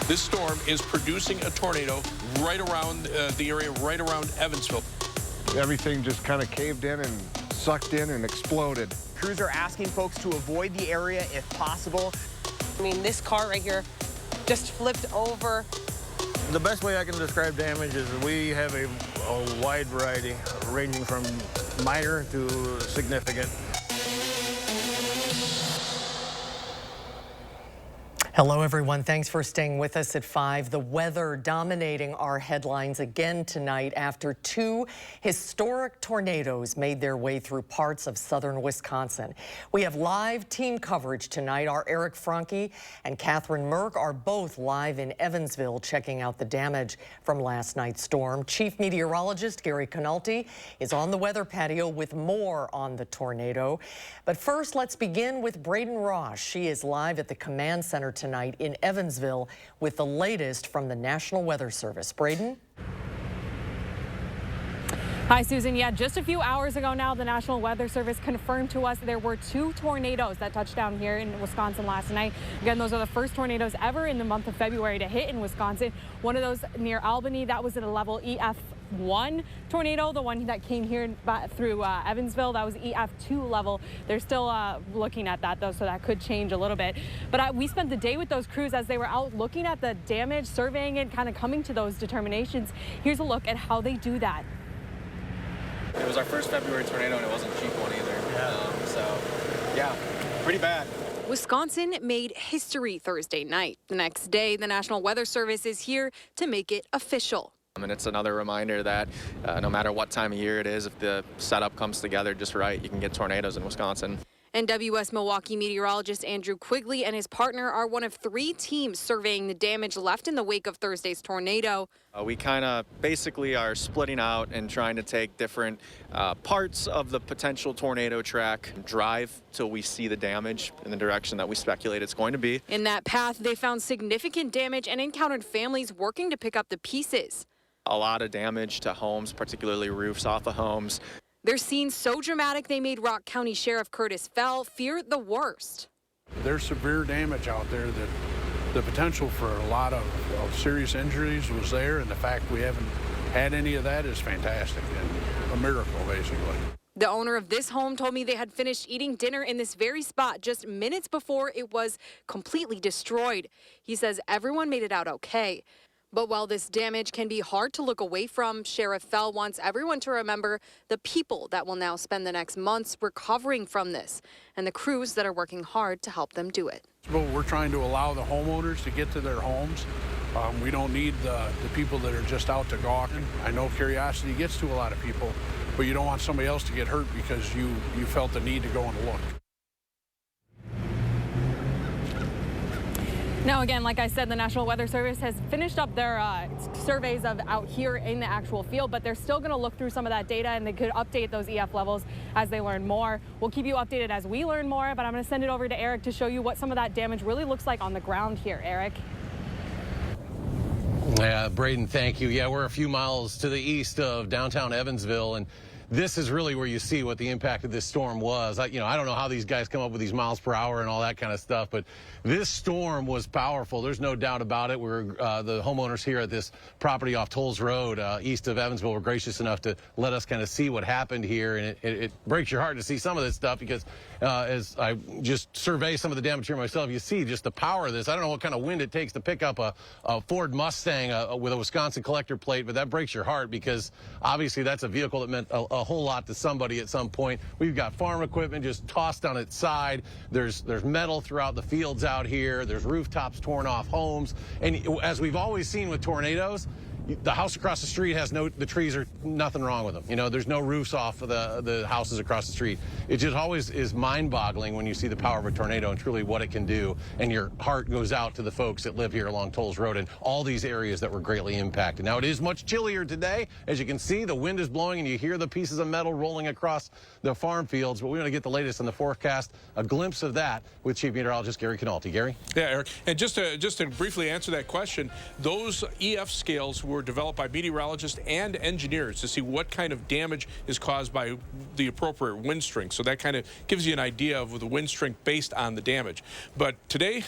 This storm is producing a tornado right around the area, right around Evansville. Everything just kind of caved in and sucked in and exploded. Crews are asking folks to avoid the area if possible. I mean, this car right here just flipped over. The best way I can describe damage is we have a wide variety, ranging from minor to significant. Hello, everyone. Thanks for staying with us at 5. The weather dominating our headlines again tonight after 2 historic tornadoes made their way through parts of southern Wisconsin. We have live team coverage tonight. Our Eric Franke and Catherine Merck are both live in Evansville checking out the damage from last night's storm. Chief Meteorologist Gary Cannalte is on the weather patio with more on the tornado. But first, let's begin with Braden Ross. She is live at the command center tonight in Evansville with the latest from the National Weather Service. Braden? Hi, Susan. Yeah, just a few hours ago now, the National Weather Service confirmed to us there were 2 tornadoes that touched down here in Wisconsin last night. Again, those are the first tornadoes ever in the month of February to hit in Wisconsin. One of those near Albany, that was at a level EF1 tornado. The one that came here through Evansville, that was EF2 level. They're still looking at that, though, so that could change a little bit. But we spent the day with those crews as they were out looking at the damage, surveying it, kind of coming to those determinations. Here's a look at how they do that. It was our first February tornado, and it wasn't a cheap one either. So, yeah, pretty bad. Wisconsin made history Thursday night. The next day, the National Weather Service is here to make it official. And it's another reminder that no matter what time of year it is, if the setup comes together just right, you can get tornadoes in Wisconsin. NWS Milwaukee meteorologist Andrew Quigley and his partner are one of 3 teams surveying the damage left in the wake of Thursday's tornado. We kind of basically are splitting out and trying to take different parts of the potential tornado track and drive till we see the damage in the direction that we speculate it's going to be. In that path, they found significant damage and encountered families working to pick up the pieces. A lot of damage to homes, particularly roofs off of homes. Their scenes so dramatic they made Rock County Sheriff Curtis Fell fear the worst. There's severe damage out there that the potential for a lot of serious injuries was there, and the fact we haven't had any of that is fantastic and a miracle, basically. The owner of this home told me they had finished eating dinner in this very spot just minutes before it was completely destroyed. He says everyone made it out okay. But while this damage can be hard to look away from, Sheriff Fell wants everyone to remember the people that will now spend the next months recovering from this and the crews that are working hard to help them do it. But we're trying to allow the homeowners to get to their homes. We don't need the people that are just out to gawk. I know curiosity gets to a lot of people, but you don't want somebody else to get hurt because you felt the need to go and look. Now, again, like I said, the National Weather Service has finished up their surveys of out here in the actual field, but they're still going to look through some of that data, and they could update those EF levels as they learn more. We'll keep you updated as we learn more, but I'm going to send it over to Eric to show you what some of that damage really looks like on the ground here. Eric? Yeah, Braden, thank you. Yeah, we're a few miles to the east of downtown Evansville, and this is really where you see what the impact of this storm was. I don't know how these guys come up with these miles per hour and all that kind of stuff, but this storm was powerful. There's no doubt about it. The homeowners here at this property off Tolles Road, east of Evansville, were gracious enough to let us kind of see what happened here, and it breaks your heart to see some of this stuff because as I just survey some of the damage here myself, you see just the power of this. I don't know what kind of wind it takes to pick up a Ford Mustang with a Wisconsin collector plate, but that breaks your heart because obviously that's a vehicle that meant a whole lot to somebody at some point. We've got farm equipment just tossed on its side. There's metal throughout the fields out here. There's rooftops torn off homes. And as we've always seen with tornadoes, the house across the street has the trees are nothing wrong with them. You know, there's no roofs off of the houses across the street. It just always is mind-boggling when you see the power of a tornado and truly what it can do. And your heart goes out to the folks that live here along Tolles Road and all these areas that were greatly impacted. Now, it is much chillier today. As you can see, the wind is blowing and you hear the pieces of metal rolling across the farm fields. But we want to get the latest on the forecast, a glimpse of that with Chief Meteorologist Gary Cannalte. Gary? Yeah, Eric. And just to briefly answer that question, those EF scales were were developed by meteorologists and engineers to see what kind of damage is caused by the appropriate wind strength. So that kind of gives you an idea of the wind strength based on the damage. But today,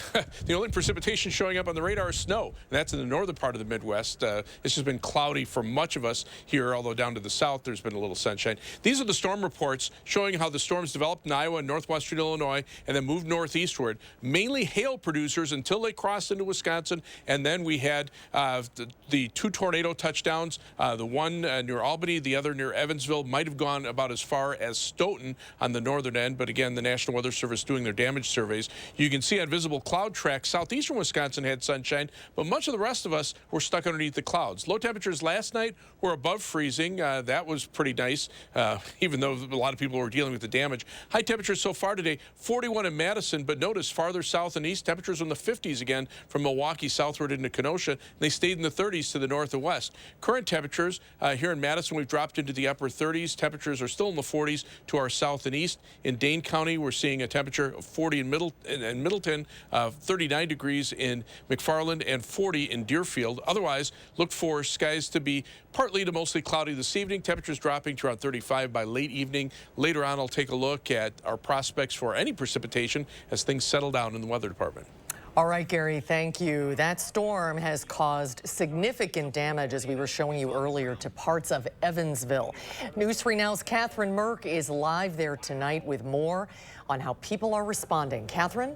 the only precipitation showing up on the radar is snow. And that's in the northern part of the Midwest. It's just been cloudy for much of us here, although down to the south there's been a little sunshine. These are the storm reports showing how the storms developed in Iowa and northwestern Illinois and then moved northeastward. Mainly hail producers until they crossed into Wisconsin. And then we had the two tornado touchdowns, the one near Albany, the other near Evansville. Might have gone about as far as Stoughton on the northern end, but again, the National Weather Service doing their damage surveys. You can see on visible cloud track, southeastern Wisconsin had sunshine, but much of the rest of us were stuck underneath the clouds. Low temperatures last night were above freezing. That was pretty nice, even though a lot of people were dealing with the damage. High temperatures so far today, 41 in Madison, but notice farther south and east, temperatures in the 50s again from Milwaukee southward into Kenosha. They stayed in the 30s to the north and west. Current temperatures here in Madison, we've dropped into the upper 30s. Temperatures are still in the 40s to our south and east. In Dane County, we're seeing a temperature of 40 in Middleton, 39 degrees in McFarland, and 40 in Deerfield. Otherwise, look for skies to be partly to mostly cloudy this evening. Temperatures dropping to around 35 by late evening. Later on, I'll take a look at our prospects for any precipitation as things settle down in the weather department. All right, Gary, thank you. That storm has caused significant damage, as we were showing you earlier, to parts of Evansville. News 3 Now's Catherine Merck is live there tonight with more on how people are responding. Catherine?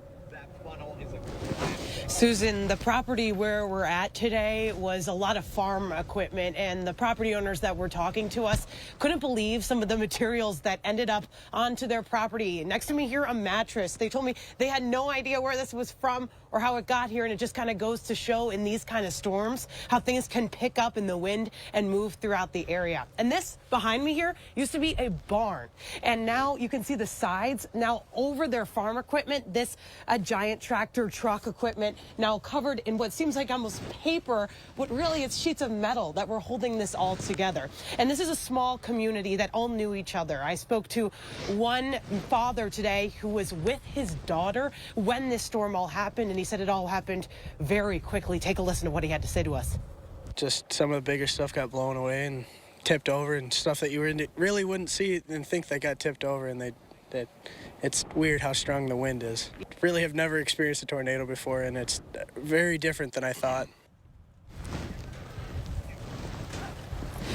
Susan, the property where we're at today was a lot of farm equipment, and the property owners that were talking to us couldn't believe some of the materials that ended up onto their property. Next to me here, a mattress. They told me they had no idea where this was from or how it got here, and it just kind of goes to show in these kind of storms how things can pick up in the wind and move throughout the area. And this behind me here used to be a barn, and now you can see the sides now over their farm equipment. This a giant tractor truck equipment now covered in what seems like almost paper, but really it's sheets of metal that were holding this all together. And this is a small community that all knew each other. I spoke to one father today who was with his daughter when this storm all happened, and he said it all happened very quickly. Take a listen to what he had to say to us. Just some of the bigger stuff got blown away and tipped over, and stuff that you really wouldn't see and think they got tipped over, and it's weird how strong the wind is. Really have never experienced a tornado before, and it's very different than I thought.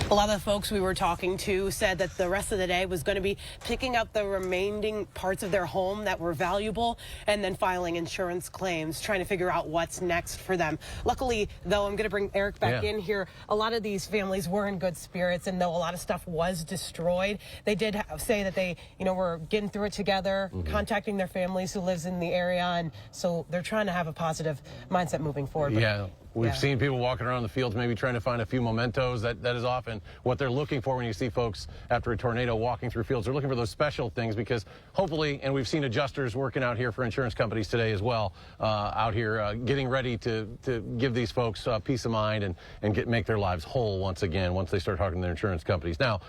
A lot of the folks we were talking to said that the rest of the day was going to be picking up the remaining parts of their home that were valuable and then filing insurance claims, trying to figure out what's next for them. Luckily, though, I'm going to bring Eric back in here. A lot of these families were in good spirits, and though a lot of stuff was destroyed, they did say that they, were getting through it together, contacting their families who lives in the area, and so they're trying to have a positive mindset moving forward. But we've seen people walking around the fields maybe trying to find a few mementos. That is often what they're looking for when you see folks after a tornado walking through fields. They're looking for those special things because hopefully, and we've seen adjusters working out here for insurance companies today as well, out here getting ready to give these folks peace of mind and make their lives whole once again once they start talking to their insurance companies. Now,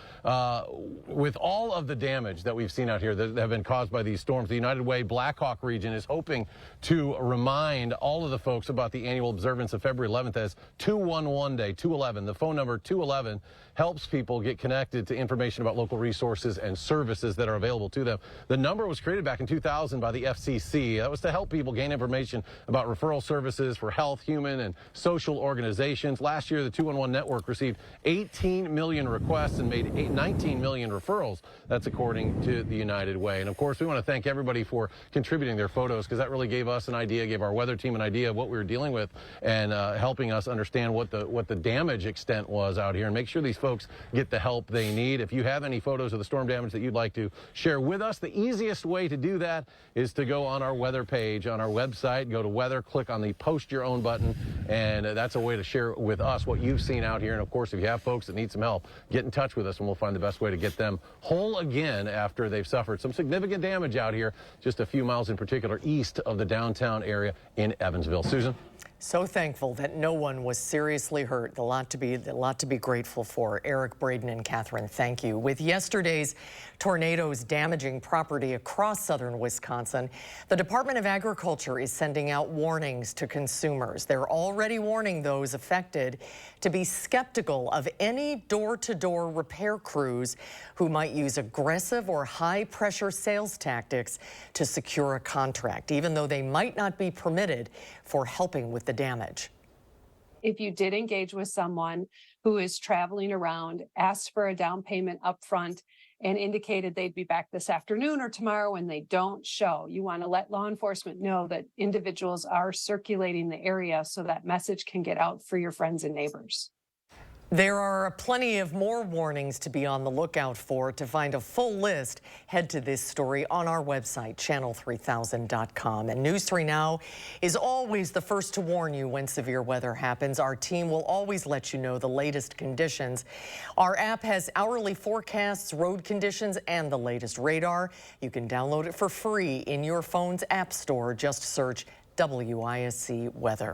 with all of the damage that we've seen out here that have been caused by these storms, the United Way Blackhawk region is hoping to remind all of the folks about the annual observance of February 11th as 211 Day, 211. The phone number 211 helps people get connected to information about local resources and services that are available to them. The number was created back in 2000 by the FCC. That was to help people gain information about referral services for health, human, and social organizations. Last year, the 211 network received 18 million requests and made 19 million referrals. That's according to the United Way. And of course, we want to thank everybody for contributing their photos because that really gave us an idea, gave our weather team an idea of what we were dealing with, and helping us understand what the damage extent was out here and make sure these folks get the help they need. If you have any photos of the storm damage that you'd like to share with us, the easiest way to do that is to go on our weather page on our website, go to weather, click on the post your own button, and that's a way to share with us what you've seen out here. And of course, if you have folks that need some help, get in touch with us and we'll find the best way to get them whole again after they've suffered some significant damage out here, just a few miles in particular east of the downtown area in Evansville. Susan? So thankful that no one was seriously hurt. A lot to be grateful for. Eric, Braden, and Catherine, thank you. With yesterday's tornadoes damaging property across southern Wisconsin, the Department of Agriculture is sending out warnings to consumers. They're already warning those affected to be skeptical of any door-to-door repair crews who might use aggressive or high-pressure sales tactics to secure a contract, even though they might not be permitted for helping with the damage. If you did engage with someone who is traveling around, asked for a down payment up front, and indicated they'd be back this afternoon or tomorrow and they don't show, you want to let law enforcement know that individuals are circulating the area so that message can get out for your friends and neighbors. There are plenty of more warnings to be on the lookout for. To find a full list, head to this story on our website, channel3000.com. And News 3 Now is always the first to warn you when severe weather happens. Our team will always let you know the latest conditions. Our app has hourly forecasts, road conditions, and the latest radar. You can download it for free in your phone's app store. Just search WISC Weather.